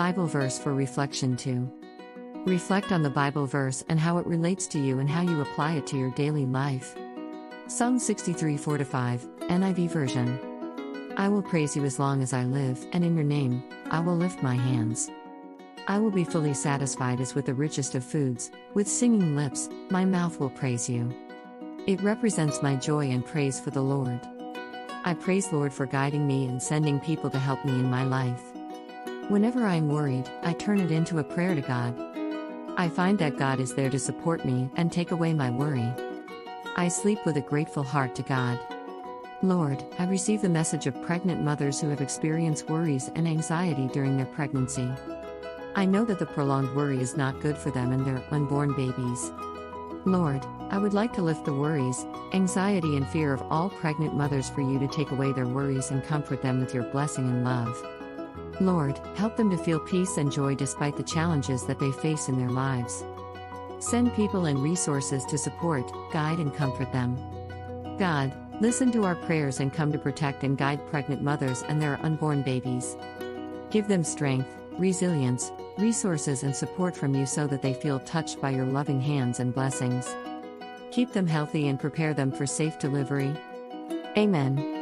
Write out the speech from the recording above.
Bible verse for reflection 2. Reflect on the Bible verse and how it relates to you and how you apply it to your daily life. Psalm 63 4-5, NIV version. I will praise you as long as I live, and in your name, I will lift my hands. I will be fully satisfied as with the richest of foods, with singing lips, my mouth will praise you. It represents my joy and praise for the Lord. I praise Lord for guiding me and sending people to help me in my life. Whenever I am worried, I turn it into a prayer to God. I find that God is there to support me and take away my worry. I sleep with a grateful heart to God. Lord, I receive the message of pregnant mothers who have experienced worries and anxiety during their pregnancy. I know that the prolonged worry is not good for them and their unborn babies. Lord, I would like to lift the worries, anxiety and fear of all pregnant mothers for you to take away their worries and comfort them with your blessing and love. Lord, help them to feel peace and joy despite the challenges that they face in their lives. Send people and resources to support, guide and comfort them. God, listen to our prayers and come to protect and guide pregnant mothers and their unborn babies. Give them strength, resilience, resources and support from you so that they feel touched by your loving hands and blessings. Keep them healthy and prepare them for safe delivery. Amen.